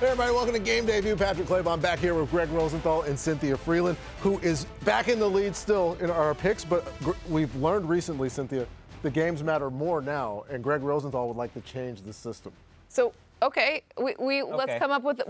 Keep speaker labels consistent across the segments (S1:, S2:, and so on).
S1: Hey everybody, welcome to Game Debut. Patrick Claybon back here with Greg Rosenthal and Cynthia Freeland, who is back in the lead still in our picks, but we've learned recently, Cynthia, the games matter more now, and Greg Rosenthal would like to change the system.
S2: So, okay, let's come up with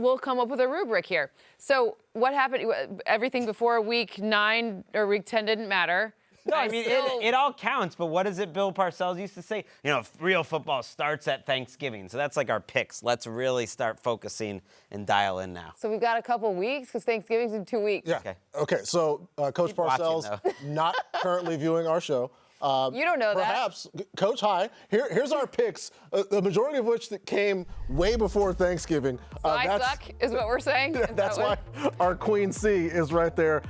S2: a rubric here. So what happened? Everything before week 9 or week 10 didn't matter.
S3: No, I mean, it all counts, but what is it Bill Parcells used to say? You know, real football starts at Thanksgiving. So that's like our picks. Let's really start focusing and dial in now.
S2: So we've got a couple weeks because Thanksgiving's in 2 weeks.
S1: Yeah. Okay, so Coach Parcells not currently viewing our show.
S2: You don't know
S1: perhaps, that. Coach, hi. Here's our picks, the majority of which that came way before Thanksgiving.
S2: So I suck, is what we're saying?
S1: That's why our Queen C is right there.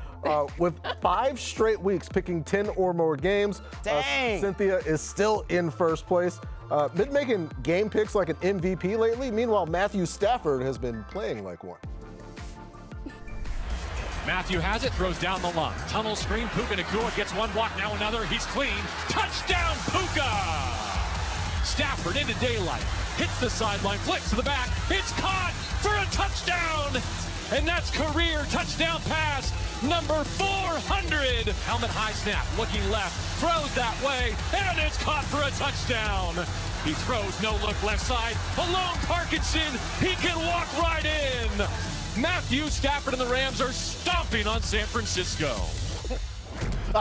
S1: With 5 straight weeks picking 10 or more games.
S3: Dang.
S1: Cynthia is still in first place. Been making game picks like an MVP lately. Meanwhile, Matthew Stafford has been playing like one.
S4: Matthew has it, throws down the line. Tunnel screen, Puka Nacua gets one block, now another. He's clean. Touchdown, Puka! Stafford into daylight. Hits the sideline, flicks to the back. It's caught for a touchdown! And that's career touchdown pass number 400. Helmet high snap, looking left, throws that way, and it's caught for a touchdown. He throws no look left side. Alone Parkinson, he can walk right in. Matthew Stafford and the Rams are stomping on San Francisco.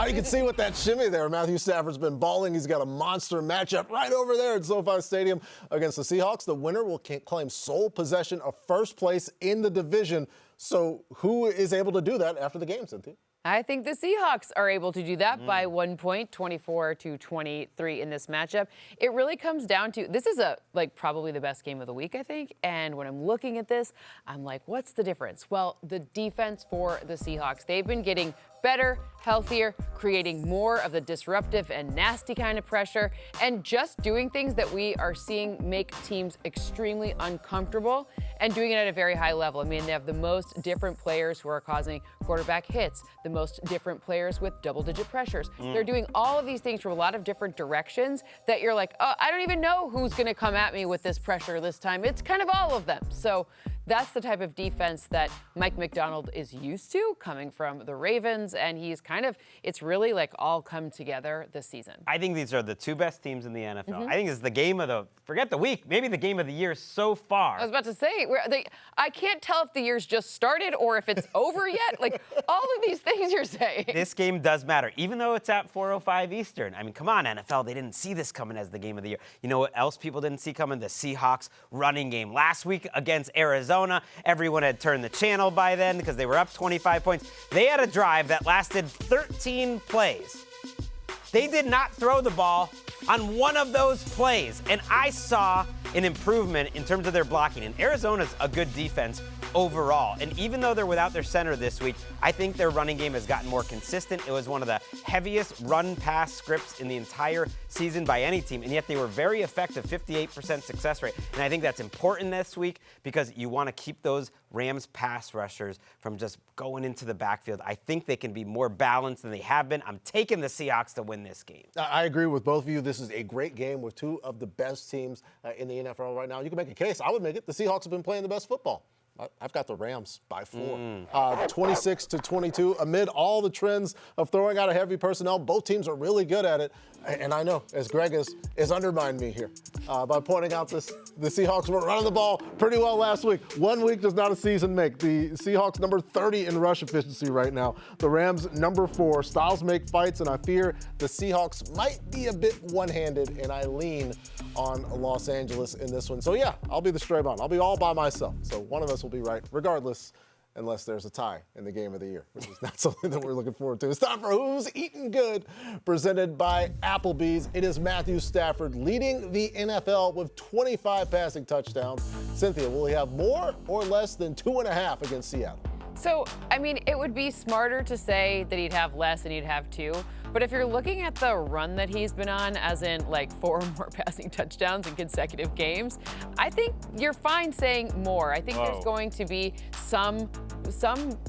S1: You can see with that shimmy there, Matthew Stafford's been balling. He's got a monster matchup right over there at SoFi Stadium against the Seahawks. The winner will claim sole possession of first place in the division. So who is able to do that after the game, Cynthia?
S2: I think the Seahawks are able to do that by 1 point, 24-23 in this matchup. It really comes down to, this is probably the best game of the week, I think. And when I'm looking at this, I'm like, what's the difference? Well, the defense for the Seahawks, they've been getting better, healthier, creating more of the disruptive and nasty kind of pressure, and just doing things that we are seeing make teams extremely uncomfortable and doing it at a very high level. I mean, they have the most different players who are causing quarterback hits, the most different players with double-digit pressures. They're doing all of these things from a lot of different directions that you're like, oh, I don't even know who's going to come at me with this pressure this time. It's kind of all of them. So that's the type of defense that Mike Macdonald is used to coming from the Ravens, and it's really like all come together this season.
S3: I think these are the 2 best teams in the NFL. I think it's the game of forget the week, maybe the game of the year so far.
S2: I was about to say, I can't tell if the year's just started or if it's over yet. Like, all of these things you're saying.
S3: This game does matter, even though it's at 4:05 Eastern. I mean, come on, NFL, they didn't see this coming as the game of the year. You know what else people didn't see coming? The Seahawks running game. Last week against Arizona, everyone had turned the channel by then because they were up 25 points. They had a drive that lasted 13 plays. They did not throw the ball on one of those plays, and I saw an improvement in terms of their blocking. And Arizona's a good defense overall. And even though they're without their center this week, I think their running game has gotten more consistent. It was one of the heaviest run-pass scripts in the entire season by any team, and yet they were very effective, 58% success rate. And I think that's important this week because you want to keep those Rams pass rushers from just going into the backfield. I think they can be more balanced than they have been. I'm taking the Seahawks to win this game.
S1: I agree with both of you. This is a great game with 2 of the best teams in the NFL right now. You can make a case. I would make it. The Seahawks have been playing the best football. I've got the Rams by 4. 26-22. Amid all the trends of throwing out a heavy personnel, both teams are really good at it. And I know, as Greg is undermined me here by pointing out the Seahawks were running the ball pretty well last week. 1 week does not a season make. The Seahawks number 30 in rush efficiency right now. The Rams number 4. Styles make fights, and I fear the Seahawks might be a bit one-handed, and I lean on Los Angeles in this one. So yeah, I'll be the stray bone. I'll be all by myself. So one of us will be right, regardless, unless there's a tie in the game of the year, which is not something that we're looking forward to. It's time for Who's Eating Good, presented by Applebee's. It is Matthew Stafford leading the NFL with 25 passing touchdowns. Cynthia, will he have more or less than 2.5 against Seattle?
S2: So, I mean, it would be smarter to say that he'd have less and he'd have 2. But if you're looking at the run that he's been on, as in like 4 or more passing touchdowns in consecutive games, I think you're fine saying more. I think there's going to be some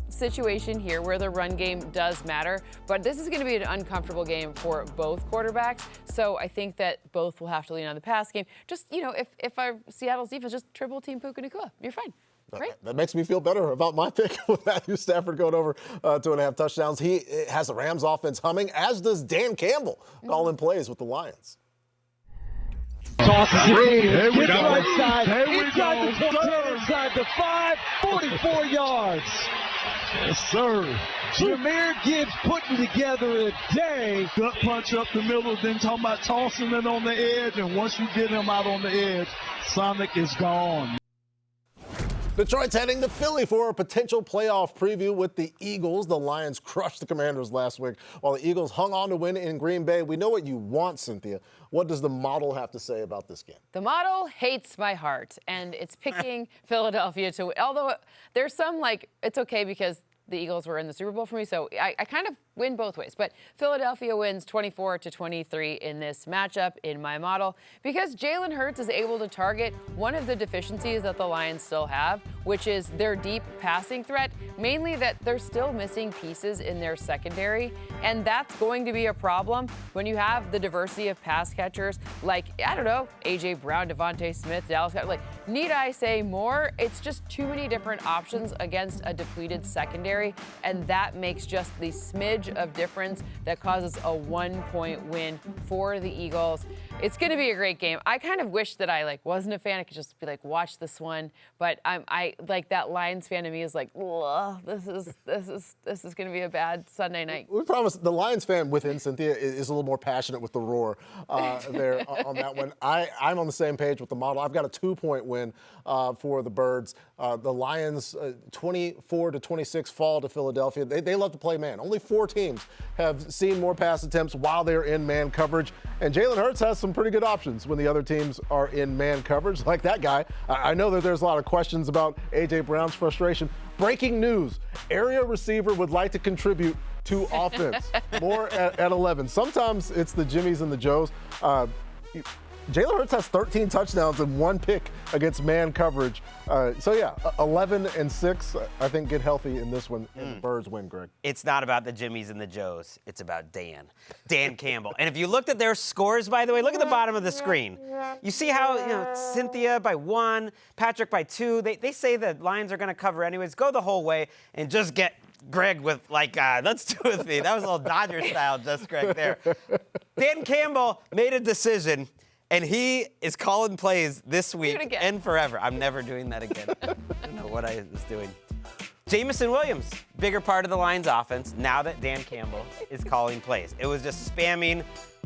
S2: situation here where the run game does matter, but this is going to be an uncomfortable game for both quarterbacks. So I think that both will have to lean on the pass game. Just, if our Seattle's defense just triple team Puka Nacua, you're fine. Great.
S1: That makes me feel better about my pick with Matthew Stafford going over 2.5 touchdowns. He has the Rams offense humming, as does Dan Campbell, calling plays with the Lions.
S5: Tosses it in.
S6: Here we
S5: Gets
S6: go.
S5: right side.
S6: Here we
S5: Inside
S6: go.
S5: the 10, inside the 5, 44 yards.
S6: Yes, sir.
S5: Jahmyr Gibbs putting together a day.
S6: Gut punch up the middle, then talking about tossing it on the edge, and once you get him out on the edge, Sonic is gone.
S1: Detroit's heading to Philly for a potential playoff preview with the Eagles. The Lions crushed the Commanders last week, while the Eagles hung on to win in Green Bay. We know what you want, Cynthia. What does the model have to say about this game?
S2: The model hates my heart, and it's picking Philadelphia to win. Although there's some, like, it's okay because the Eagles were in the Super Bowl for me, so I kind of win both ways. But Philadelphia wins 24-23 in this matchup in my model because Jalen Hurts is able to target one of the deficiencies that the Lions still have, which is their deep passing threat, mainly that they're still missing pieces in their secondary. And that's going to be a problem when you have the diversity of pass catchers like, I don't know, A.J. Brown, Devontae Smith, Dallas Goedert. Like, need I say more? It's just too many different options against a depleted secondary, and that makes just the smidge of difference that causes a 1-point win for the Eagles. It's going to be a great game. I kind of wish that I wasn't a fan. I could just be like, watch this one. But I like that Lions fan to me is like, this is going to be a bad Sunday night.
S1: We promise the Lions fan within Cynthia is a little more passionate with the roar there on that one. I'm on the same page with the model. I've got a 2-point win for the Birds. The Lions 24-26 fall to Philadelphia. They love to play man. Only 4 teams have seen more pass attempts while they're in man coverage. And Jalen Hurts has some pretty good options when the other teams are in man coverage, like that guy. I know that there's a lot of questions about A.J. Brown's frustration. Breaking news, area receiver would like to contribute to offense. More at 11. Sometimes it's the Jimmies and the Joes. Jalen Hurts has 13 touchdowns and 1 pick against man coverage. 11-6, I think, get healthy in this one, and the Birds win, Greg.
S3: It's not about the Jimmies and the Joes. It's about Dan Campbell. And if you looked at their scores, by the way, look at the bottom of the screen. You see how, Cynthia by 1, Patrick by 2. They say the Lions are going to cover anyways. Go the whole way and just get Greg with, let's do it with me. That was a little Dodger style, just Greg there. Dan Campbell made a decision. And he is calling plays this week and forever. I'm never doing that again. I don't know what I was doing. Jameson Williams, bigger part of the Lions offense now that Dan Campbell is calling plays. It was just spamming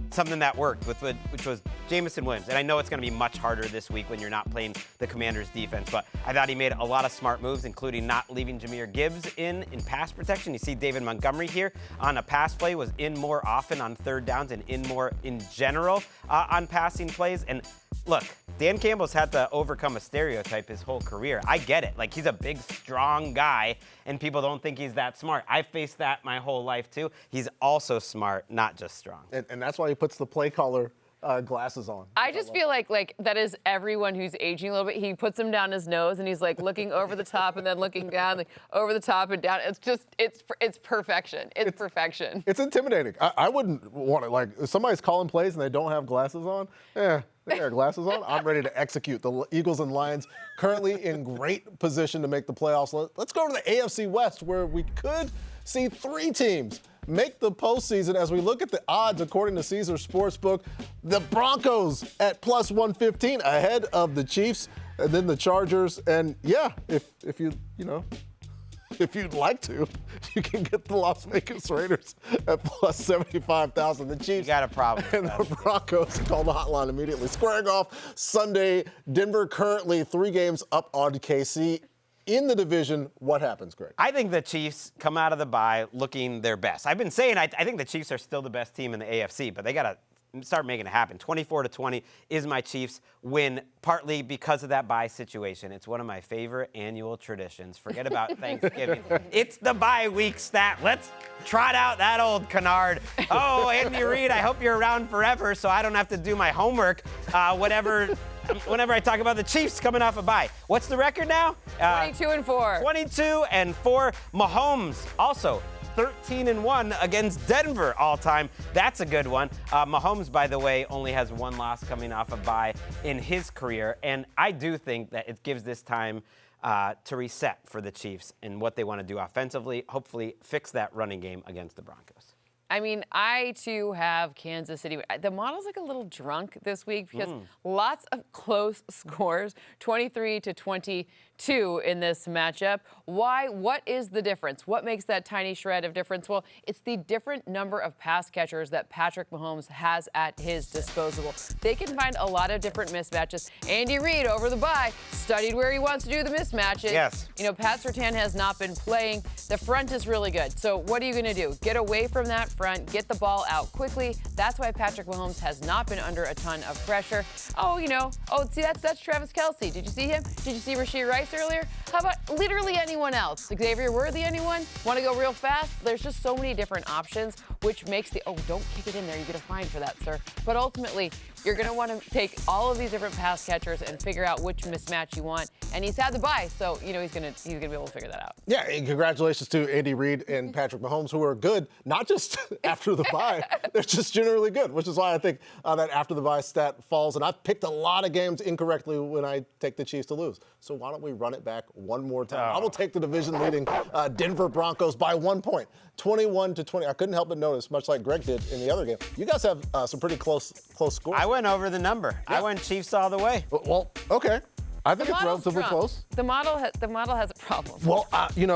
S3: something that worked, which was Jameson Williams. And I know it's going to be much harder this week when you're not playing the Commanders' defense, but I thought he made a lot of smart moves, including not leaving Jahmyr Gibbs in pass protection. You see David Montgomery here on a pass play was in more often on 3rd downs and in more in general on passing plays. And look, Dan Campbell's had to overcome a stereotype his whole career. I get it. He's a big, strong guy, and people don't think he's that smart. I've faced that my whole life, too. He's also smart, not just strong.
S1: And that's why he puts the play caller glasses on.
S2: I just feel like that is everyone who's aging a little bit. He puts them down his nose, and he's looking over the top and then looking down, over the top and down. It's just, it's perfection. It's perfection.
S1: It's intimidating. I wouldn't want it. If somebody's calling plays and they don't have glasses on, they got glasses on. I'm ready to execute. The Eagles and Lions currently in great position to make the playoffs. Let's go to the AFC West, where we could see 3 teams make the postseason. As we look at the odds, according to Caesar Sportsbook, the Broncos at plus 115 ahead of the Chiefs and then the Chargers. And if you'd like to, you can get the Las Vegas Raiders at plus 75,000. The Chiefs
S3: You got a problem.
S1: and the Broncos call the hotline immediately. Squaring off Sunday, Denver currently 3 games up on KC. In the division, what happens, Greg?
S3: I think the Chiefs come out of the bye looking their best. I've been saying I think the Chiefs are still the best team in the AFC, but they got to start making it happen. 24-20 is my Chiefs win, partly because of that bye situation. It's one of my favorite annual traditions. Forget about Thanksgiving. It's the bye week stat. Let's trot out that old canard. Oh, Andy Reid, I hope you're around forever so I don't have to do my homework. Whenever I talk about the Chiefs coming off a bye. What's the record now?
S2: 22-4.
S3: 22-4. Mahomes also 13-1 against Denver all time. That's a good one. Mahomes, by the way, only has 1 loss coming off a bye in his career. And I do think that it gives this time to reset for the Chiefs and what they want to do offensively, hopefully fix that running game against the Broncos.
S2: I mean, I, too, have Kansas City. The model's like a little drunk this week because lots of close scores, 23-22 in this matchup. Why? What is the difference? What makes that tiny shred of difference? Well, it's the different number of pass catchers that Patrick Mahomes has at his disposal. They can find a lot of different mismatches. Andy Reid, over the bye, studied where he wants to do the mismatches.
S3: Yes.
S2: You know, Pat Surtain has not been playing. The front is really good. So what are you going to do? Get away from that front, get the ball out quickly. That's why Patrick Mahomes has not been under a ton of pressure. See, that's Travis Kelce. Did you see him? Did you see Rashee Rice earlier? How about literally anyone else? Xavier Worthy, anyone? Want to go real fast? There's just so many different options, which makes don't kick it in there. You get a fine for that, sir. But ultimately, you're going to want to take all of these different pass catchers and figure out which mismatch you want. And he's had the bye, so he's going to be able to figure that out.
S1: Yeah, and congratulations to Andy Reid and Patrick Mahomes, who are good, not just after the bye, they're just generally good, which is why I think that after the bye stat falls. And I've picked a lot of games incorrectly when I take the Chiefs to lose. So why don't we run it back one more time? I will take the division-leading Denver Broncos by 1 point, 21-20. I couldn't help but notice, much like Greg did in the other game, you guys have some pretty close scores.
S3: I went over the number.
S1: Yeah.
S3: I went Chiefs all the way.
S1: Well, okay. I think it's relatively
S2: drunk.
S1: close.
S2: The model has a problem.
S1: Well,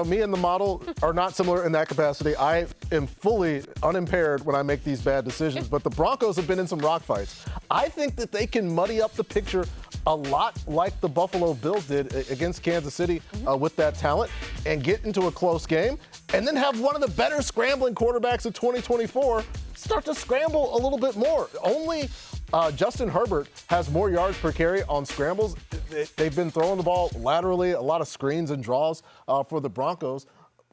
S1: me and the model are not similar in that capacity. I am fully unimpaired when I make these bad decisions, but the Broncos have been in some rock fights. I think that they can muddy up the picture a lot like the Buffalo Bills did against Kansas City with that talent and get into a close game and then have one of the better scrambling quarterbacks of 2024 start to scramble a little bit more. Only Justin Herbert has more yards per carry on scrambles. They've been throwing the ball laterally, a lot of screens and draws for the Broncos.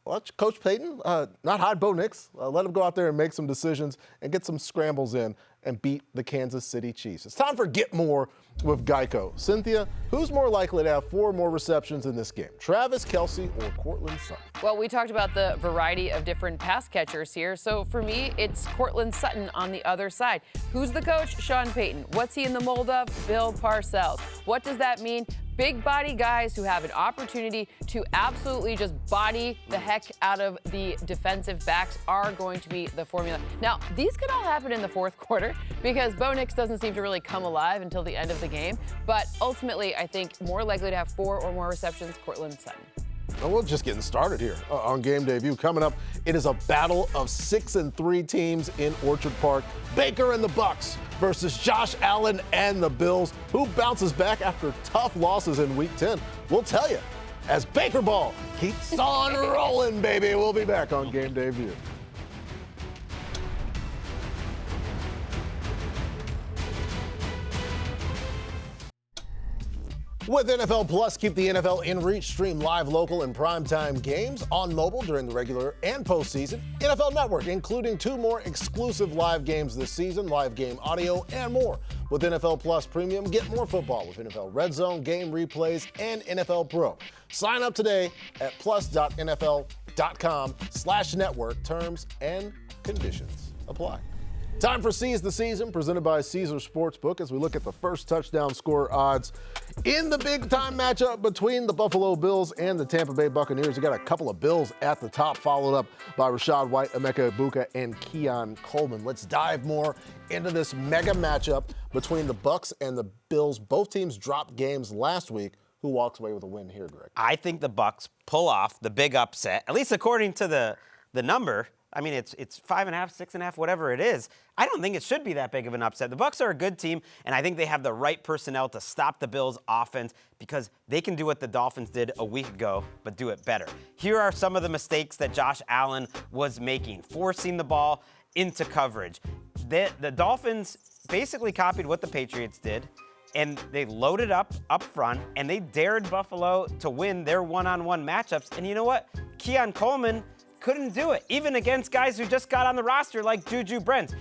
S1: Let Coach Payton not hide Bo Nix. Let him go out there and make some decisions and get some scrambles in and beat the Kansas City Chiefs. It's time for Get More with Geico. Cynthia, who's more likely to have 4 more receptions in this game, Travis Kelce or Courtland Sutton?
S2: Well, we talked about the variety of different pass catchers here. So for me, it's Courtland Sutton on the other side. Who's the coach? Sean Payton. What's he in the mold of? Bill Parcells. What does that mean? Big body guys who have an opportunity to absolutely just body the heck out of the defensive backs are going to be the formula. Now, these could all happen in the fourth quarter because Bo Nix doesn't seem to really come alive until the end of the game. But ultimately, I think more likely to have 4 or more receptions, Courtland Sutton.
S1: Well, we're just getting started here on Game Debut. Coming up, it is a battle of 6-3 teams in Orchard Park. Baker and the Bucks versus Josh Allen and the Bills. Who bounces back after tough losses in Week 10? We'll tell you as Baker Ball keeps on rolling, baby. We'll be back on Game Debut. With NFL Plus, keep the NFL in reach. Stream live, local, and primetime games on mobile during the regular and postseason. NFL Network, including 2 more exclusive live games this season, live game audio, and more. With NFL Plus Premium, get more football with NFL RedZone, game replays, and NFL Pro. Sign up today at plus.nfl.com/network. Terms and conditions apply. Time for Seize the Season, presented by Caesar Sportsbook, as we look at the first touchdown score odds in the big-time matchup between the Buffalo Bills and the Tampa Bay Buccaneers. You got a couple of Bills at the top, followed up by Rachaad White, Emeka Egbuka, and Keon Coleman. Let's dive more into this mega matchup between the Bucs and the Bills. Both teams dropped games last week. Who walks away with a win here, Greg?
S3: I think the Bucs pull off the big upset, at least according to the number. I mean, it's 5.5, 6.5, whatever it is. I don't think it should be that big of an upset. The Bucs are a good team, and I think they have the right personnel to stop the Bills' offense because they can do what the Dolphins did a week ago, but do it better. Here are some of the mistakes that Josh Allen was making, forcing the ball into coverage. The Dolphins basically copied what the Patriots did, and they loaded up front, and they dared Buffalo to win their one-on-one matchups. And you know what? Keon Coleman couldn't do it, even against guys who just got on the roster like Juju Brents.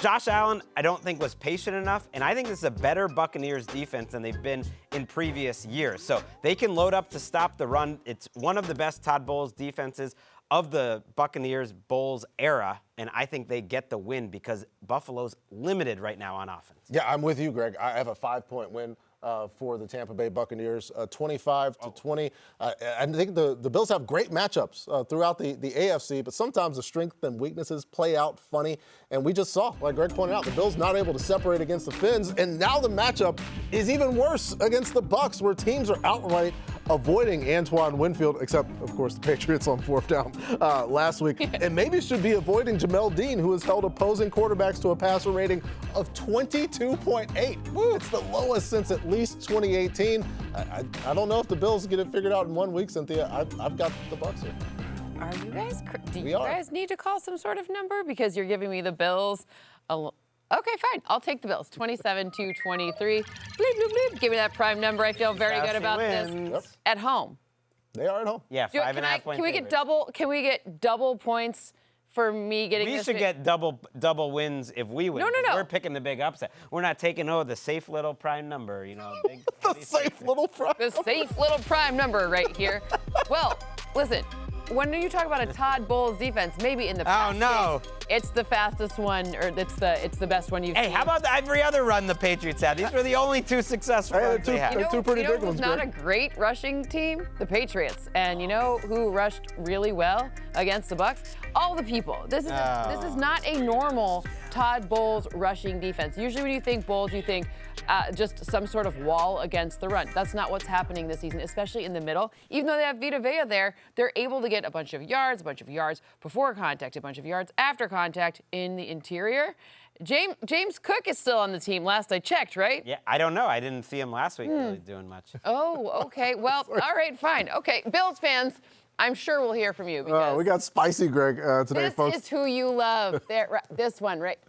S3: Josh Allen, I don't think, was patient enough, and I think this is a better Buccaneers defense than they've been in previous years. So they can load up to stop the run. It's one of the best Todd Bowles defenses of the Buccaneers Bowles era, and I think they get the win because Buffalo's limited right now on offense.
S1: Yeah, I'm with you, Greg. I have a 5-point win for the Tampa Bay Buccaneers, 25-20. I think the Bills have great matchups throughout the AFC, but sometimes the strengths and weaknesses play out funny. And we just saw, like Greg pointed out, the Bills not able to separate against the Finns, and now the matchup is even worse against the Bucs, where teams are outright avoiding Antoine Winfield, except, of course, the Patriots on 4th down last week, and maybe should be avoiding Jamel Dean, who has held opposing quarterbacks to a passer rating of 22.8. It's the lowest since at least 2018. I don't know if the Bills get it figured out in 1 week, Cynthia. I've got the Bucs here.
S2: Are you guys? Do you guys need to call some sort of number because you're giving me the Bills? Okay, fine. I'll take the Bills. 27-23. Bleep, bleep, bleep. Give me that prime number. I feel very good about this.
S1: Yep.
S2: At home.
S1: They are at home.
S3: Yeah, 5.5 point.
S2: Can we get double points for me getting
S3: We
S2: this?
S3: should get double wins if we win.
S2: No.
S3: We're picking the big upset. We're not taking the safe little prime number. Big,
S1: The safe little prime.
S2: The safe little prime number right here. Well, listen. When you talk about a Todd Bowles defense, maybe in the past game, it's the fastest one, or it's the best one you've seen.
S3: Hey, how about every other run the Patriots had? These were the only 2 successful runs they had.
S1: Two pretty big ones.
S2: Who's not a great rushing team? The Patriots. And you know who rushed really well against the Bucs? All the people. This is not a normal Todd Bowles rushing defense. Usually when you think Bowles, you think just some sort of wall against the run. That's not what's happening this season, especially in the middle. Even though they have Vita Vea there, they're able to get a bunch of yards before contact, a bunch of yards after contact in the interior. James Cook is still on the team, last I checked, right?
S3: Yeah, I don't know. I didn't see him last week really doing much.
S2: Oh, okay. Well, all right, fine. Okay, Bills fans, I'm sure we'll hear from you. Because
S1: we got spicy, Greg, today, folks.
S2: This is who you love. This one, right?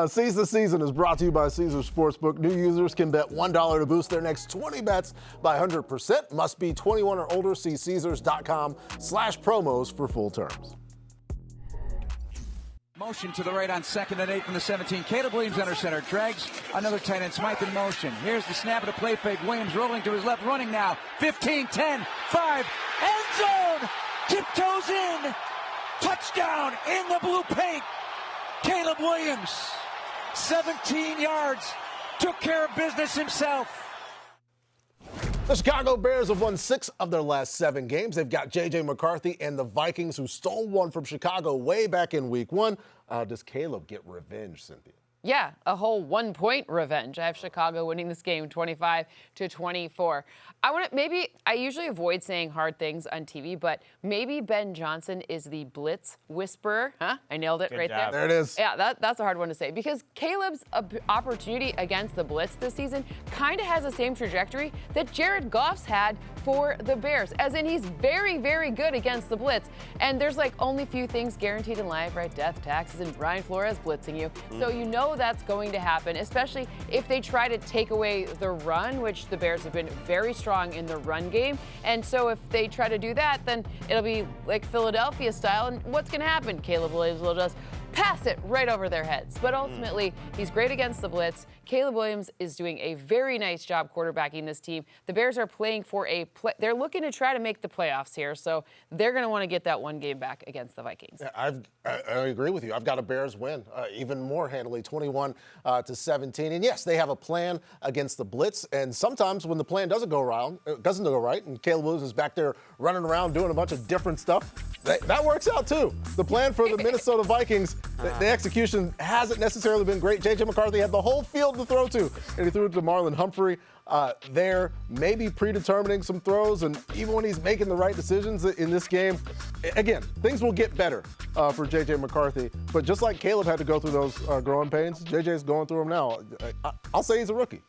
S1: Seize the Season is brought to you by Caesars Sportsbook. New users can bet $1 to boost their next 20 bets by 100%. Must be 21 or older. See Caesars.com/promos for full terms.
S7: Motion to the right on 2nd and 8 from the 17. Caleb Williams under center. Drags another tight end. Smythe in motion. Here's the snap of the play fake. Williams rolling to his left. Running now. 15, 10, 5. End zone. Tiptoes in. Touchdown in the blue paint. Caleb Williams. 17 yards. Took care of business himself.
S1: The Chicago Bears have won 6 of their last 7 games. They've got J.J. McCarthy and the Vikings, who stole one from Chicago way back in Week 1. Does Caleb get revenge, Cynthia?
S2: Yeah, a whole 1-point revenge. I have Chicago winning this game 25-24. I usually avoid saying hard things on TV, but maybe Ben Johnson is the blitz whisperer. Huh? I nailed it. Good right job.
S1: There it is.
S2: Yeah, that's a hard one to say, because Caleb's opportunity against the blitz this season kind of has the same trajectory that Jared Goff's had for the Bears, as in he's very, very good against the blitz. And there's only few things guaranteed in life, right? Death, taxes, and Brian Flores blitzing you. So you know that's going to happen, especially if they try to take away the run, which the Bears have been very strong in the run game. And so if they try to do that, then it'll be like Philadelphia style. And what's going to happen? Caleb Williams will just pass it right over their heads. But ultimately, he's great against the blitz. Caleb Williams is doing a very nice job quarterbacking this team. The Bears are playing for they're looking to try to make the playoffs here, so they're going to want to get that one game back against the Vikings.
S1: I agree with you. I've got a Bears win, even more handily, 21-17. And yes, they have a plan against the blitz. And sometimes when the plan doesn't go right, and Caleb Williams is back there running around doing a bunch of different stuff, that works out too. The plan for the Minnesota Vikings, the execution hasn't necessarily been great. J.J. McCarthy had the whole field to throw to, and he threw it to Marlon Humphrey. There, maybe predetermining some throws, and even when he's making the right decisions in this game, again, things will get better for J.J. McCarthy. But just like Caleb had to go through those growing pains, J.J.'s going through them now. I'll say he's a rookie.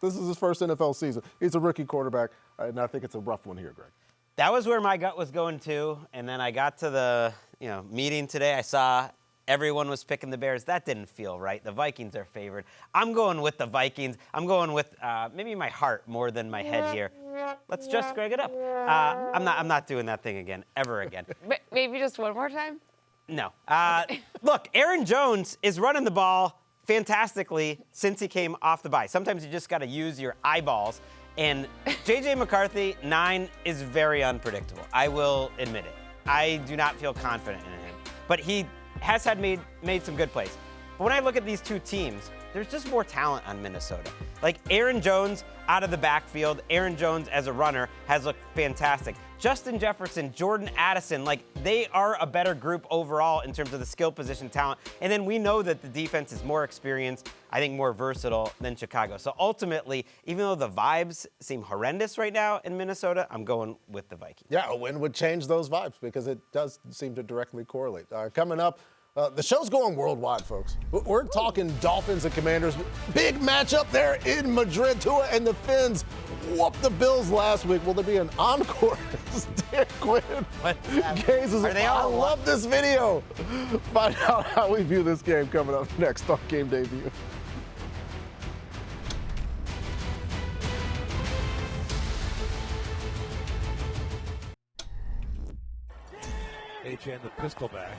S1: This is his first NFL season. He's a rookie quarterback, and I think it's a rough one here, Greg.
S3: That was where my gut was going to, and then I got to the meeting today. I saw everyone was picking the Bears. That didn't feel right. The Vikings are favored. I'm going with the Vikings. I'm going with maybe my heart more than my head here. Let's just Greg it up. I'm not doing that thing again, ever again.
S2: Maybe just one more time?
S3: No. Look, Aaron Jones is running the ball fantastically since he came off the bye. Sometimes you just got to use your eyeballs. And J.J. McCarthy, 9, is very unpredictable. I will admit it. I do not feel confident in him. But he has made some good plays. But when I look at these two teams, there's just more talent on Minnesota. Like Aaron Jones out of the backfield, Aaron Jones as a runner has looked fantastic. Justin Jefferson, Jordan Addison, like they are a better group overall in terms of the skill position talent. And then we know that the defense is more experienced, I think more versatile than Chicago. So ultimately, even though the vibes seem horrendous right now in Minnesota, I'm going with the Vikings.
S1: Yeah, a win would change those vibes because it does seem to directly correlate. Coming up, the show's going worldwide, folks. We're talking Dolphins and Commanders. Big matchup there in Madrid. Tua and the Finns whooped the Bills last week. Will there be an encore? Dan Quinn. I love this video. Find out how we view this game coming up next on Game Debut.
S8: HN the pistol back.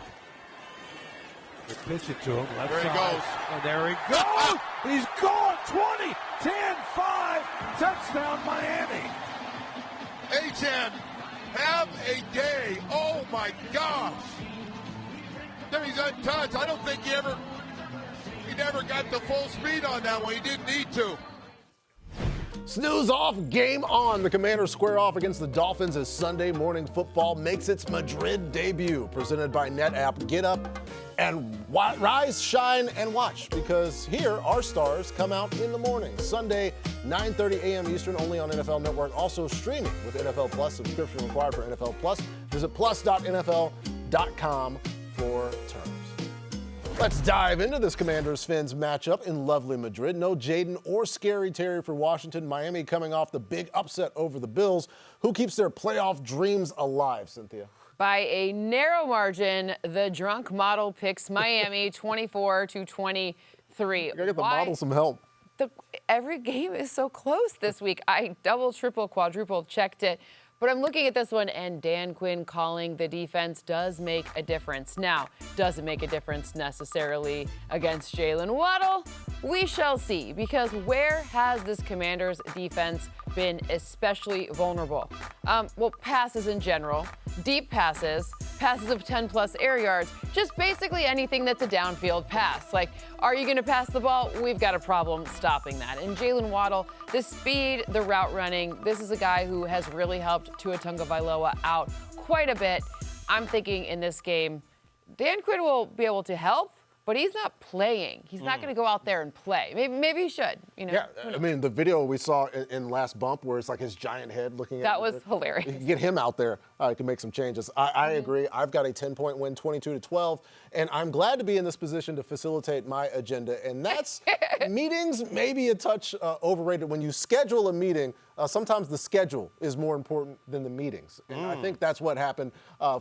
S8: They pitch it to him. Left
S9: there
S8: side.
S9: He goes.
S8: And there he goes. He's gone. 20, 10, 5. Touchdown, Miami.
S9: HN, have a day. Oh, my gosh. There he's untouched. I don't think he never got the full speed on that one. He didn't need to.
S1: Snooze off, game on. The Commanders square off against the Dolphins as Sunday Morning Football makes its Madrid debut. Presented by NetApp. Get up and rise, shine, and watch, because here our stars come out in the morning. Sunday, 9:30 a.m. Eastern, only on NFL Network. Also streaming with NFL Plus. Subscription required for NFL Plus. Visit plus.nfl.com for terms. Let's dive into this Commanders-Fins matchup in lovely Madrid. No Jaden or Scary Terry for Washington. Miami coming off the big upset over the Bills. Who keeps their playoff dreams alive, Cynthia?
S2: By a narrow margin, the drunk model picks Miami 24-23.
S1: You gotta get the model some help.
S2: Every game is so close this week. I double, triple, quadruple checked it. But I'm looking at this one, and Dan Quinn calling the defense does make a difference. Now, does it make a difference necessarily against Jalen Waddle? We shall see, because where has this Commanders defense been especially vulnerable? Well, passes in general, deep passes, passes of 10-plus air yards, just basically anything that's a downfield pass. Like, are you going to pass the ball? We've got a problem stopping that. And Jalen Waddle, the speed, the route running, this is a guy who has really helped Tua Tagovailoa out quite a bit. I'm thinking in this game, Dan Quinn will be able to help, but he's not playing. He's not going to go out there and play. Maybe he should. You know?
S1: Yeah, I mean, the video we saw in last bump where it's like his giant head looking at
S2: that was hilarious.
S1: You get him out there, he can make some changes. I agree. I've got a 10-point win, 22-12, and I'm glad to be in this position to facilitate my agenda. And that's meetings maybe a touch overrated. When you schedule a meeting, sometimes the schedule is more important than the meetings. And I think that's what happened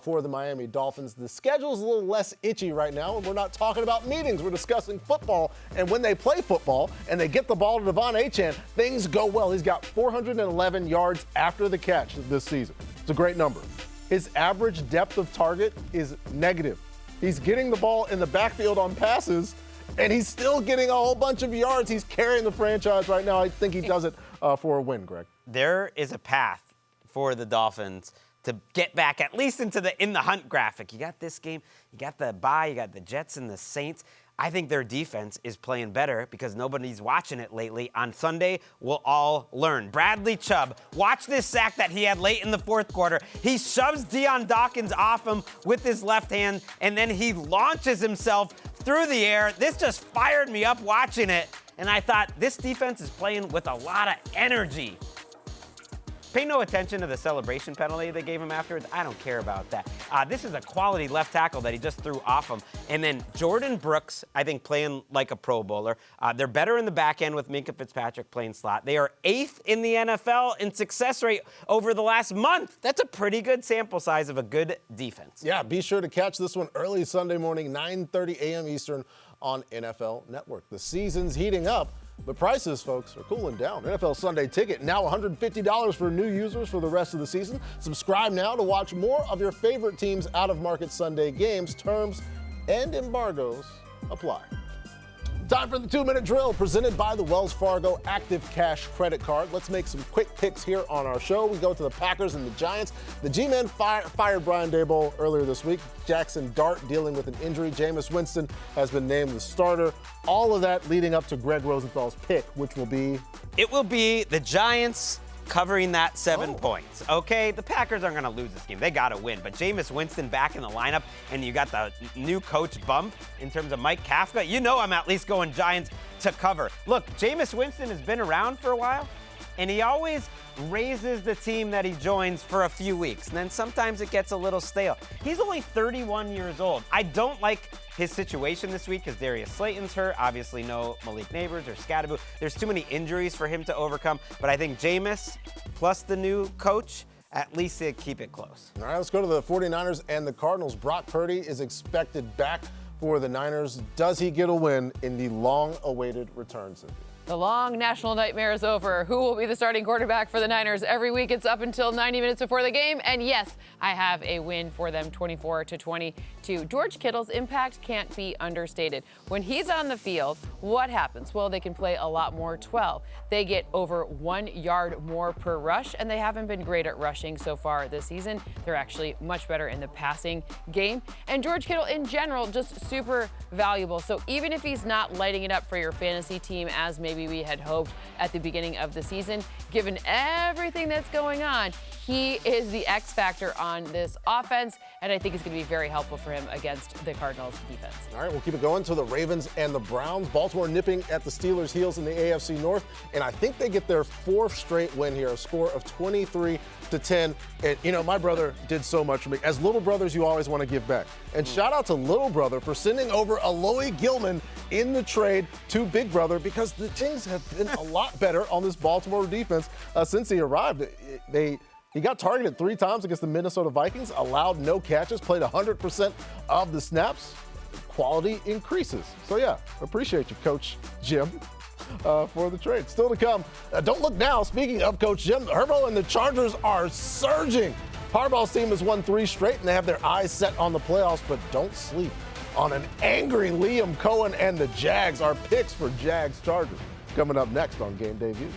S1: for the Miami Dolphins. The schedule is a little less itchy right now, and we're not talking about meetings. We're discussing football. And when they play football and they get the ball to Devon Achane, things go well. He's got 411 yards after the catch this season. It's a great number. His average depth of target is negative. He's getting the ball in the backfield on passes, and he's still getting a whole bunch of yards. He's carrying the franchise right now. I think he does it for a win, Greg.
S3: There is a path for the Dolphins to get back at least into in the hunt graphic. You got this game, you got the bye, you got the Jets and the Saints. I think their defense is playing better because nobody's watching it lately. On Sunday, we'll all learn. Bradley Chubb, watch this sack that he had late in the fourth quarter. He shoves Deion Dawkins off him with his left hand, and then he launches himself through the air. This just fired me up watching it, and I thought this defense is playing with a lot of energy. Pay no attention to the celebration penalty they gave him afterwards. I don't care about that. This is a quality left tackle that he just threw off him. And then Jordan Brooks, I think, playing like a Pro Bowler. They're better in the back end with Minkah Fitzpatrick playing slot. They are 8th in the NFL in success rate over the last month. That's a pretty good sample size of a good defense.
S1: Yeah, be sure to catch this one early Sunday morning, 9:30 a.m. Eastern on NFL Network. The season's heating up. But prices, folks, are cooling down. NFL Sunday Ticket, now $150 for new users for the rest of the season. Subscribe now to watch more of your favorite teams' out-of-market Sunday games. Terms and embargoes apply. Time for the 2-minute drill presented by the Wells Fargo Active Cash Credit Card. Let's make some quick picks here on our show. We go to the Packers and the Giants. The G-Men fired Brian Daboll earlier this week. Jackson Dart dealing with an injury. Jameis Winston has been named the starter. All of that leading up to Greg Rosenthal's pick, which will be?
S3: It will be the Giants covering that 7 points. Okay, the Packers aren't going to lose this game. They got to win. But Jameis Winston back in the lineup, and you got the new coach bump in terms of Mike Kafka. You know I'm at least going Giants to cover. Look, Jameis Winston has been around for a while, and he always raises the team that he joins for a few weeks. And then sometimes it gets a little stale. He's only 31 years old. I don't like his situation this week because Darius Slayton's hurt. Obviously no Malik Neighbors or Scadaboo. There's too many injuries for him to overcome. But I think Jameis plus the new coach, at least they keep it close.
S1: All right, let's go to the 49ers and the Cardinals. Brock Purdy is expected back for the Niners. Does he get a win in the long-awaited return, Cynthia?
S2: The long national nightmare is over. Who will be the starting quarterback for the Niners? Every week it's up until 90 minutes before the game. And yes, I have a win for them, 24-22. George Kittle's impact can't be understated. When he's on the field, what happens? Well, they can play a lot more 12. They get over 1 yard more per rush, and they haven't been great at rushing so far this season. They're actually much better in the passing game. And George Kittle in general, just super valuable. So even if he's not lighting it up for your fantasy team as maybe we had hoped at the beginning of the season, given everything that's going on, he is the X factor on this offense, and I think it's going to be very helpful for him against the Cardinals defense.
S1: All right, we'll keep it going to the Ravens and the Browns. Baltimore nipping at the Steelers' heels in the AFC North, and I think they get their 4th straight win here, a score of 23-10. And, you know, my brother did so much for me. As little brothers, you always want to give back. And shout out to little brother for sending over Aloy Gilman in the trade to Big Brother, because the things have been a lot better on this Baltimore defense since he arrived. He got targeted 3 times against the Minnesota Vikings, allowed no catches, played 100% of the snaps. Quality increases. So, yeah, appreciate you, Coach Jim, for the trade. Still to come. Don't look now. Speaking of Coach Jim, Herbo and the Chargers are surging. Harbaugh's team has won 3 straight, and they have their eyes set on the playoffs, but don't sleep on an angry Liam Cohen and the Jags. Our picks for Jags-Chargers coming up next on Game Day View.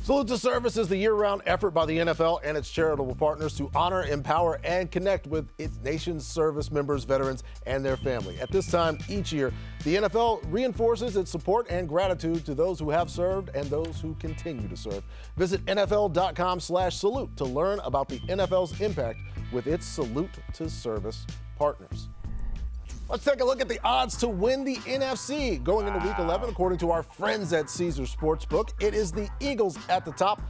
S1: Salute to Service is the year-round effort by the NFL and its charitable partners to honor, empower, and connect with its nation's service members, veterans, and their family. At this time each year, the NFL reinforces its support and gratitude to those who have served and those who continue to serve. Visit NFL.com/salute to learn about the NFL's impact with its Salute to Service partners. Let's take a look at the odds to win the NFC. Going into Week 11, according to our friends at Caesars Sportsbook, it is the Eagles at the top.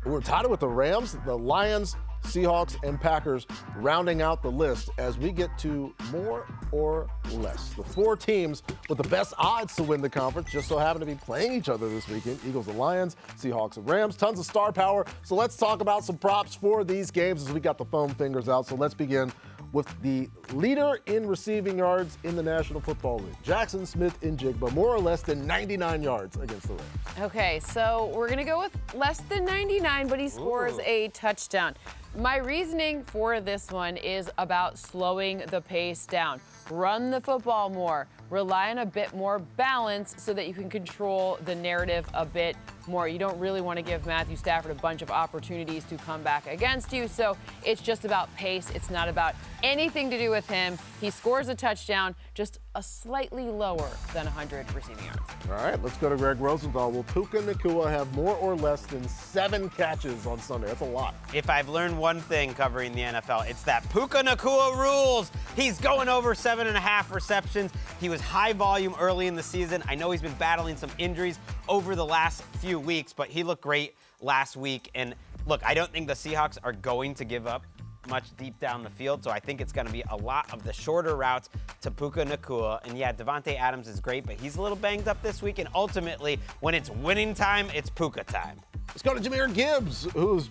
S1: We're tied with the Rams, the Lions, Seahawks, and Packers rounding out the list as we get to more or less. The 4 teams with the best odds to win the conference just so happen to be playing each other this weekend. Eagles and Lions, Seahawks and Rams, tons of star power. So let's talk about some props for these games as we got the foam fingers out. So let's begin with the leader in receiving yards in the National Football League, Jackson Smith-Njigba, more or less than 99 yards against the Rams.
S2: Okay, so we're going to go with less than 99, but he scores a touchdown. My reasoning for this one is about slowing the pace down. Run the football more. Rely on a bit more balance so that you can control the narrative a bit more. You don't really want to give Matthew Stafford a bunch of opportunities to come back against you. So it's just about pace. It's not about anything to do with him. He scores a touchdown, just a slightly lower than 100 receiving yards.
S1: All right, let's go to Greg Rosenthal. Will Puka Nacua have more or less than 7 catches on Sunday? That's a lot.
S3: If I've learned one thing covering the NFL, it's that Puka Nacua rules. He's going over 7.5 receptions. He was high volume early in the season. I know he's been battling some injuries over the last few weeks, but he looked great last week. And look, I don't think the Seahawks are going to give up much deep down the field, so I think it's going to be a lot of the shorter routes to Puka Nacua. And yeah, Devontae Adams is great, but he's a little banged up this week. And ultimately, when it's winning time, it's Puka time.
S1: Let's go to Jahmyr Gibbs, who's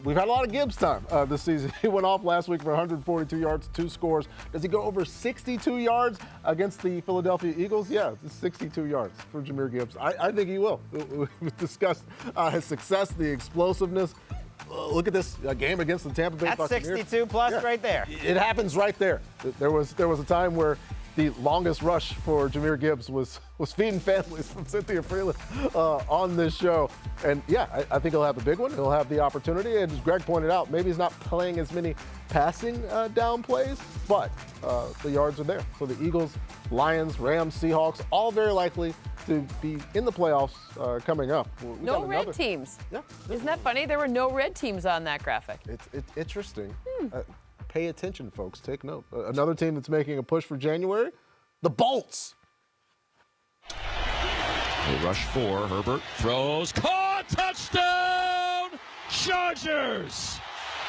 S1: we've had a lot of Gibbs time this season. He went off last week for 142 yards, 2 scores. Does he go over 62 yards against the Philadelphia Eagles? Yeah, it's 62 yards for Jahmyr Gibbs. I think he will. We've discussed his success, the explosiveness. look at this game against the Tampa Bay
S3: That's
S1: Buccaneers.
S3: 62 plus right there.
S1: It happens right there. There was a time where the longest rush for Jahmyr Gibbs was feeding families from Cynthia Freeland on this show. And yeah, I think he'll have a big one. He'll have the opportunity. And as Greg pointed out, maybe he's not playing as many passing down plays, but the yards are there. So the Eagles, Lions, Rams, Seahawks, all very likely to be in the playoffs coming up.
S2: No red teams.
S1: Yeah.
S2: Isn't that funny? There were no red teams on that graphic.
S1: It's interesting. Pay attention, folks. Take note. Another team that's making a push for January, the Bolts.
S4: They rush 4. Herbert throws. Caught. Touchdown. Chargers.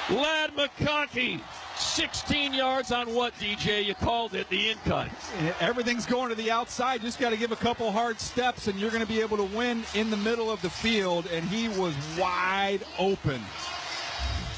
S4: Ladd McConkey. 16 yards on what, DJ? You called it the in-cut.
S5: Everything's going to the outside. Just got to give a couple hard steps, and you're going to be able to win in the middle of the field. And he was wide open.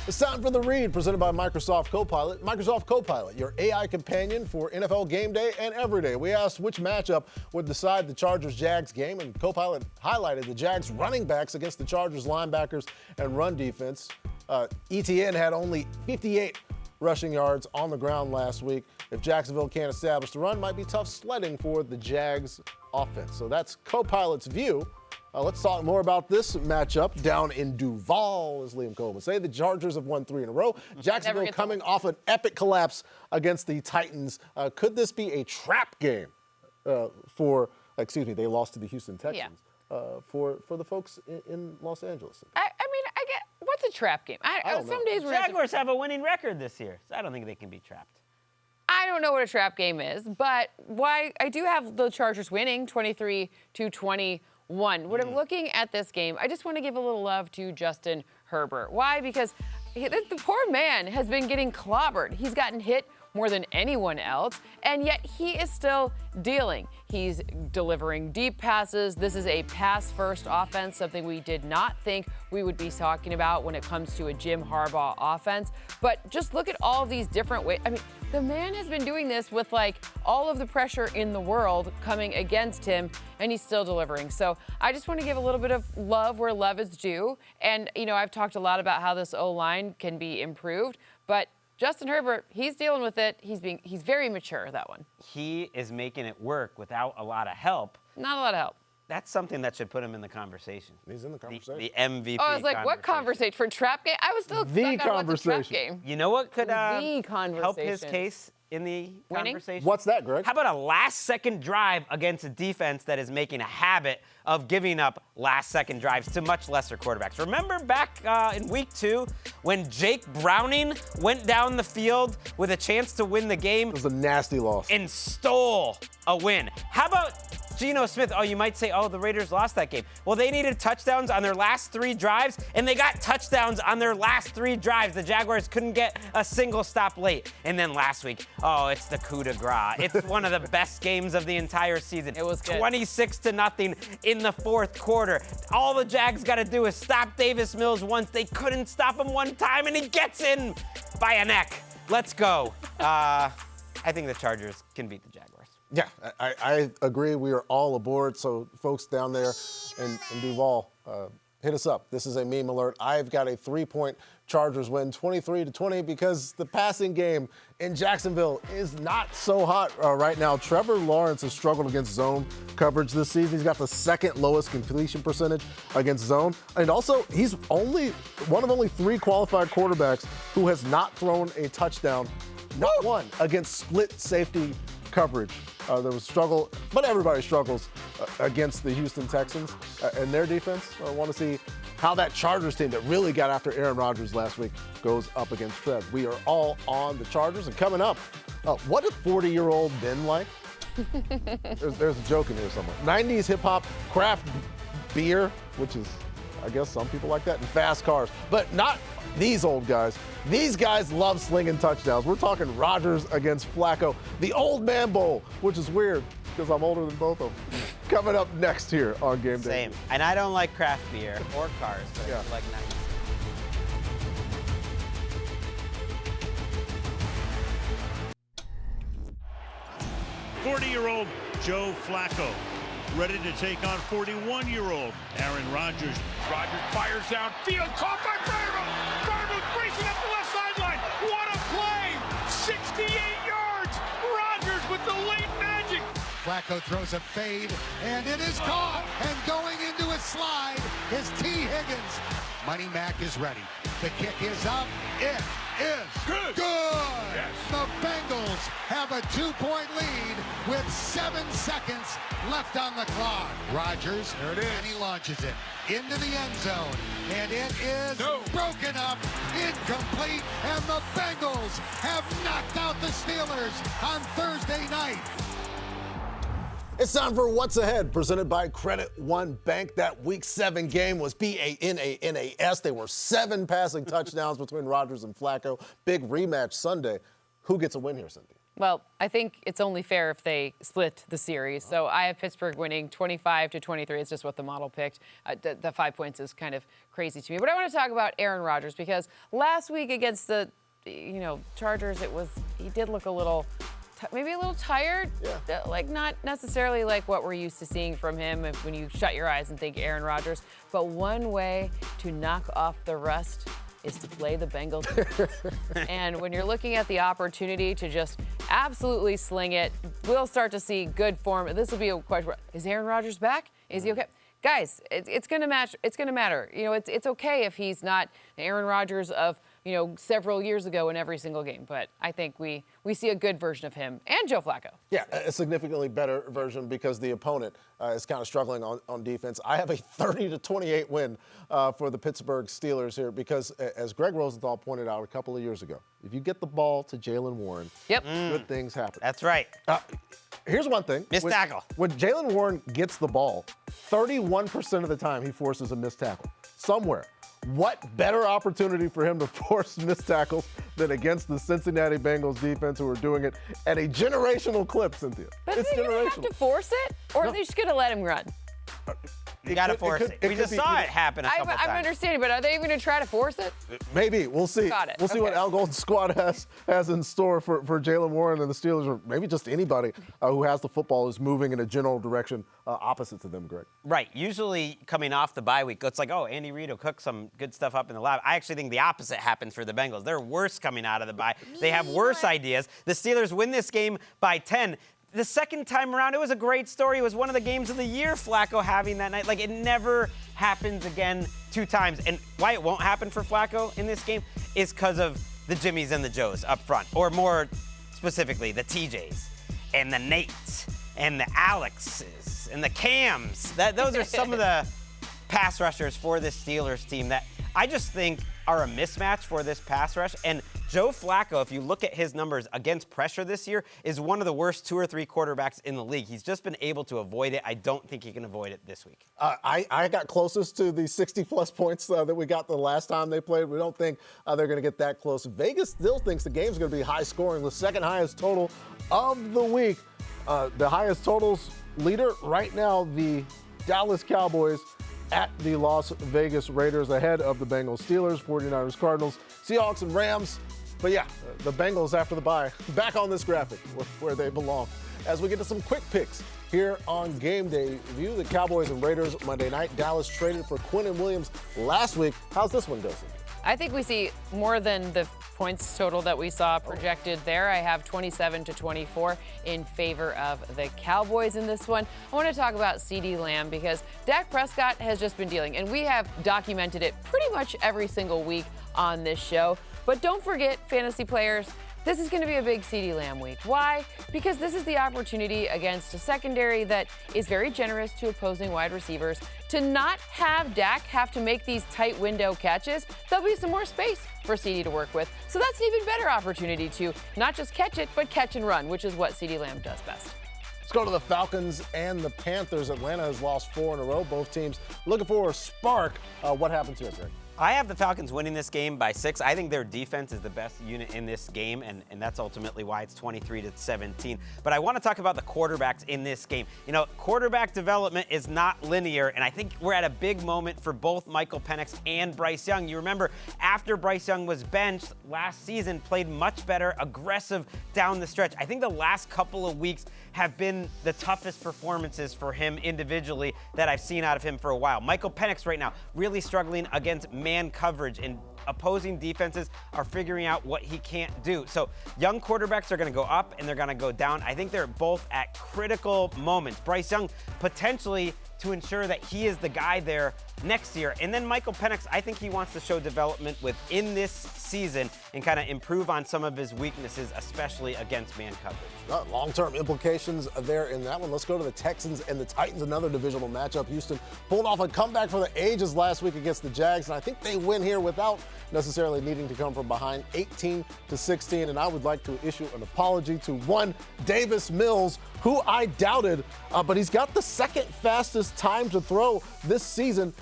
S1: It's time for The Read, presented by Microsoft Copilot. Microsoft Copilot, your AI companion for NFL game day and every day. We asked which matchup would decide the Chargers-Jags game, and Copilot highlighted the Jags running backs against the Chargers linebackers and run defense. ETN had only 58 rushing yards on the ground last week. If Jacksonville can't establish the run, might be tough sledding for the Jags offense. So that's Copilot's view. Let's talk more about this matchup down in Duval, as Liam Cole would say. The Chargers have won 3 in a row. Jacksonville coming off an epic collapse against the Titans. Could this be a trap game they lost to the Houston Texans, for the folks in Los Angeles?
S2: I mean, I get, what's a trap game? I don't know. Some days
S3: Jaguars have a winning record this year, so I don't think they can be trapped.
S2: I don't know what a trap game is, but why I do have the Chargers winning 23-21. When I'm looking at this game, I just want to give a little love to Justin Herbert. Why? Because the poor man has been getting clobbered. He's gotten hit more than anyone else, and yet he is still dealing. He's delivering deep passes. This is a pass-first offense, something we did not think we would be talking about when it comes to a Jim Harbaugh offense. But just look at all of these different ways. I mean, the man has been doing this with like all of the pressure in the world coming against him, and he's still delivering. So I just want to give a little bit of love where love is due. And, you know, I've talked a lot about how this O-line can be improved, but Justin Herbert, he's dealing with it. He's very mature, that one.
S3: He is making it work without a lot of help.
S2: Not a lot of help.
S3: That's something that should put him in the conversation.
S1: He's in the conversation.
S3: The MVP.
S2: Oh, I was like, what conversation? For trap game? I was still stuck on what's a trap game.
S3: You know what could
S2: The
S3: help his case in the conversation?
S1: What's that, Greg?
S3: How about a last-second drive against a defense that is making a habit of giving up last-second drives to much lesser quarterbacks? Remember back in week 2 when Jake Browning went down the field with a chance to win the game?
S1: It was a nasty loss.
S3: And stole a win. How about Geno Smith? Oh, you might say, oh, the Raiders lost that game. Well, they needed touchdowns on their last 3 drives, and they got touchdowns on their last 3 drives. The Jaguars couldn't get a single stop late. And then last week, oh, it's the coup de grace. It's one of the best games of the entire season.
S2: It was good.
S3: 26-0 in the 4th quarter. All the Jags got to do is stop Davis Mills once. They couldn't stop him one time, and he gets in by a neck. Let's go. I think the Chargers can beat the Jaguars.
S1: Yeah, I agree. We are all aboard. So, folks down there in Duval, hit us up. This is a meme alert. I've got a 3-point Chargers win, 23-20, because the passing game in Jacksonville is not so hot right now. Trevor Lawrence has struggled against zone coverage this season. He's got the 2nd lowest completion percentage against zone. And also, he's one of only 3 qualified quarterbacks who has not thrown a touchdown, not one, against split safety coverage. There was struggle, but everybody struggles against the Houston Texans and their defense. I want to see how that Chargers team that really got after Aaron Rodgers last week goes up against Trev. We are all on the Chargers. And coming up, what did 40-year-old Ben like? There's a joke in here somewhere. 90s hip-hop, craft beer, which is, I guess some people like that, and fast cars. But not these old guys. These guys love slinging touchdowns. We're talking Rodgers against Flacco. The Old Man Bowl, which is weird because I'm older than both of them. Coming up next here on Game Day.
S3: Same. And I don't like craft beer or cars, but I like 90s.
S10: 40-year-old Joe Flacco ready to take on 41-year-old Aaron Rodgers.
S4: Rodgers fires downfield, caught by Brady. 68 yards. Rodgers with the late magic.
S11: Flacco throws a fade, and it is caught. And going into a slide is T. Higgins. Money Mac is ready. The kick is up. It is good. Yes. The Bengals have a 2-point lead with 7 seconds left on the clock. Rodgers, there it is, and he launches it into the end zone, and it is broken up, incomplete, and the Bengals have knocked out the Steelers on Thursday night.
S1: It's time for What's Ahead, presented by Credit One Bank. That Week 7 game was P-A-N-A-N-A-S. There were 7 passing touchdowns between Rodgers and Flacco. Big rematch Sunday. Who gets a win here, Cindy?
S2: Well, I think it's only fair if they split the series. So I have Pittsburgh winning 25-23. It's just what the model picked. The 5 points is kind of crazy to me. But I want to talk about Aaron Rodgers because last week against the Chargers, he did look a little maybe a little tired, like not necessarily like what we're used to seeing from him when you shut your eyes and think Aaron Rodgers. But one way to knock off the rust is to play the Bengals. And when you're looking at the opportunity to just absolutely sling it, we'll start to see good form. This will be a question: is Aaron Rodgers back? Is he okay? Guys, it's going to match. It's going to matter. It's okay if he's not Aaron Rodgers of several years ago in every single game. But I think we see a good version of him and Joe Flacco.
S1: Yeah, a significantly better version because the opponent is kind of struggling on defense. I have a 30-28 win for the Pittsburgh Steelers here because, as Greg Rosenthal pointed out a couple of years ago, if you get the ball to Jaylen Warren, good things happen.
S3: That's right.
S1: Here's one thing.
S3: Missed tackle.
S1: When Jaylen Warren gets the ball, 31% of the time he forces a missed tackle somewhere. What better opportunity for him to force missed tackles than against the Cincinnati Bengals defense, who are doing it at a generational clip, Cynthia?
S2: But it's generational. Have to force it, or are they just going to let him run?
S3: You got to force it. We just saw it happen a couple times.
S2: I'm understanding, but are they even going to try to force it?
S1: Maybe. We'll see.
S2: Got it.
S1: We'll see what Al Golden's squad has in store for Jaylen Warren and the Steelers, or maybe just anybody who has the football is moving in a general direction opposite to them, Greg.
S3: Right. Usually coming off the bye week, it's like, oh, Andy Reid will cook some good stuff up in the lab. I actually think the opposite happens for the Bengals. They're worse coming out of the bye. They have worse ideas. The Steelers win this game by 10. The second time around, it was a great story. It was one of the games of the year Flacco having that night. Like, it never happens again 2 times. And why it won't happen for Flacco in this game is because of the Jimmys and the Joes up front, or more specifically, the TJs and the Nates and the Alexes and the Cams. Those are some of the pass rushers for this Steelers team that I just think are a mismatch for this pass rush. And Joe Flacco, if you look at his numbers against pressure this year, is one of the worst 2 or 3 quarterbacks in the league. He's just been able to avoid it. I don't think he can avoid it this week.
S1: I got closest to the 60-plus points that we got the last time they played. We don't think they're going to get that close. Vegas still thinks the game's going to be high scoring. The second highest total of the week. The highest totals leader right now, the Dallas Cowboys at the Las Vegas Raiders, ahead of the Bengals, Steelers, 49ers, Cardinals, Seahawks, and Rams. But yeah, the Bengals after the bye, back on this graphic where they belong. As we get to some quick picks here on Game Day View, the Cowboys and Raiders Monday night. Dallas traded for Quinnen Williams last week. How's this one go, Cindy?
S2: I think we see more than the points total that we saw projected there. I have 27-24 in favor of the Cowboys in this one. I want to talk about CeeDee Lamb because Dak Prescott has just been dealing, and we have documented it pretty much every single week on this show. But don't forget, fantasy players, this is going to be a big CeeDee Lamb week. Why? Because this is the opportunity against a secondary that is very generous to opposing wide receivers to not have Dak have to make these tight window catches. There'll be some more space for CeeDee to work with. So that's an even better opportunity to not just catch it, but catch and run, which is what CeeDee Lamb does best.
S1: Let's go to the Falcons and the Panthers. Atlanta has lost 4 in a row. Both teams looking for a spark. What happens here, Greg?
S3: I have the Falcons winning this game by 6. I think their defense is the best unit in this game, and that's ultimately why it's 23-17. But I want to talk about the quarterbacks in this game. Quarterback development is not linear, and I think we're at a big moment for both Michael Penix and Bryce Young. You remember, after Bryce Young was benched last season, played much better, aggressive down the stretch. I think the last couple of weeks have been the toughest performances for him individually that I've seen out of him for a while. Michael Penix right now really struggling against man coverage, and opposing defenses are figuring out what he can't do. So young quarterbacks are going to go up and they're going to go down. I think they're both at critical moments. Bryce Young potentially to ensure that he is the guy there next year. And then Michael Penix, I think he wants to show development within this season and kind of improve on some of his weaknesses, especially against man coverage.
S1: Long-term implications there in that one. Let's go to the Texans and the Titans, another divisional matchup. Houston pulled off a comeback for the ages last week against the Jags, and I think they win here without necessarily needing to come from behind, 18-16. And I would like to issue an apology to one Davis Mills, who I doubted, but he's got the second fastest time to throw this season.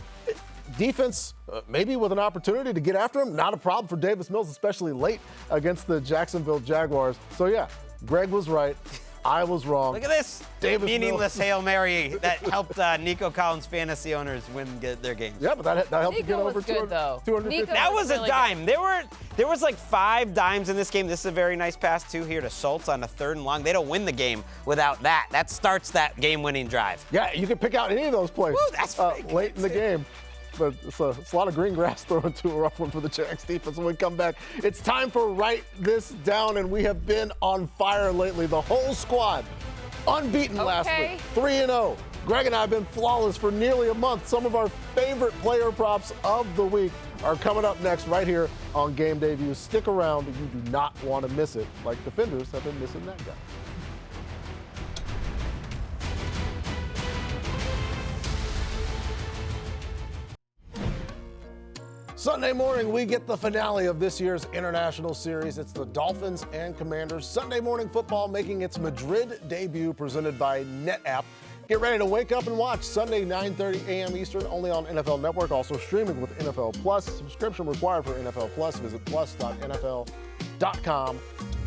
S1: Defense, maybe with an opportunity to get after him, not a problem for Davis Mills, especially late against the Jacksonville Jaguars. So yeah, Greg was right. I was wrong.
S3: Look at this
S1: Davis
S3: meaningless
S1: Mills.
S3: Hail Mary that helped Nico Collins fantasy owners get their games.
S1: Yeah, but that helped you get
S2: Nico
S1: over
S2: was good, though.
S1: 250.
S2: Nico
S3: That
S2: was
S3: was
S2: really
S3: a dime. There was like 5 dimes in this game. This is a very nice pass, too, here to Schultz on a 3rd and long. They don't win the game without that. That starts that game-winning drive.
S1: Yeah, you can pick out any of those plays
S3: Woo, that's
S1: late in the game. But it's a lot of green grass thrown to a rough one for the Jags defense. When we come back, it's time for Write This Down, and we have been on fire lately. The whole squad unbeaten last week, 3-0. Greg and I have been flawless for nearly a month. Some of our favorite player props of the week are coming up next right here on Game Day View. Stick around, you do not want to miss it, like defenders have been missing that guy. Sunday morning, we get the finale of this year's international series. It's the Dolphins and Commanders. Sunday morning football making its Madrid debut, presented by NetApp. Get ready to wake up and watch Sunday, 9:30 a.m. Eastern, only on NFL Network, also streaming with NFL Plus. Subscription required for NFL Plus. Visit plus.nfl.com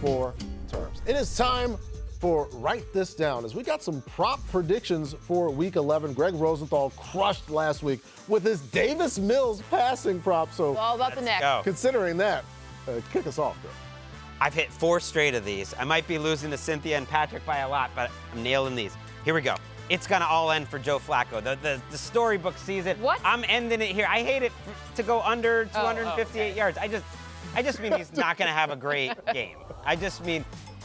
S1: for terms. It is time for Write This Down, as we got some prop predictions for Week 11. Greg Rosenthal crushed last week with his Davis Mills passing prop. So
S2: It's all about the neck.
S3: go.
S1: Considering that, kick us off, Greg.
S3: I've hit 4 straight of these. I might be losing to Cynthia and Patrick by a lot, but I'm nailing these. Here we go. It's going to all end for Joe Flacco. The storybook season.
S2: What?
S3: I'm ending it here. I hate it to go under 258 yards. I just mean he's not going to have a great game. I just mean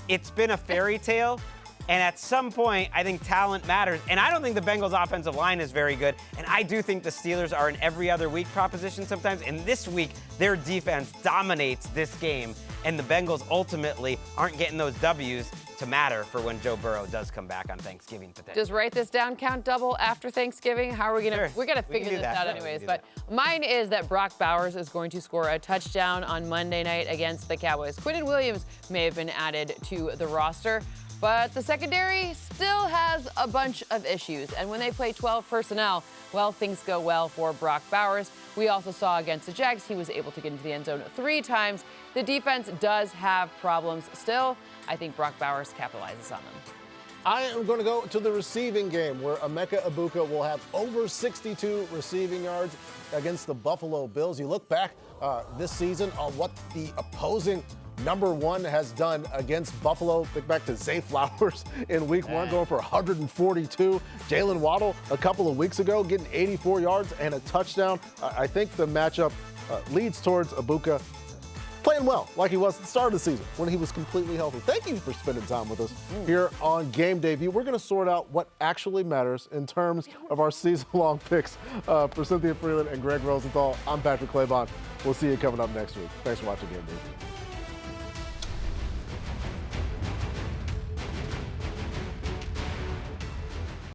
S3: it's been a fairy tale, and at some point, I think talent matters. And I don't think the Bengals' offensive line is very good, and I do think the Steelers are an every other week proposition sometimes. And this week, their defense dominates this game, and the Bengals ultimately aren't getting those W's to matter for when Joe Burrow does come back on Thanksgiving potentially.
S2: Just write this down, count double after Thanksgiving. How are we gonna?
S3: Sure.
S2: We're gonna
S3: We can
S2: figure
S3: do
S2: this
S3: that.
S2: out
S3: Yeah, we
S2: anyways.
S3: can do
S2: But mine is that Brock Bowers is going to score a touchdown on Monday night against the Cowboys. Quinnen Williams may have been added to the roster, but the secondary still has a bunch of issues. And when they play 12 personnel, well, things go well for Brock Bowers. We also saw against the Jags, he was able to get into the end zone 3 times. The defense does have problems still. I think Brock Bowers capitalizes on them.
S1: I am going to go to the receiving game, where Emeka Egbuka will have over 62 receiving yards against the Buffalo Bills. You look back this season on what the opposing number 1 has done against Buffalo. Think back to Zay Flowers in week 1, going for 142. Jalen Waddle a couple of weeks ago getting 84 yards and a touchdown. I think the matchup leads towards Egbuka playing well, like he was at the start of the season when he was completely healthy. Thank you for spending time with us here on Game Day View. We're going to sort out what actually matters in terms of our season-long picks for Cynthia Freeland and Greg Rosenthal. I'm Patrick Claybon. We'll see you coming up next week. Thanks for watching Game Day View.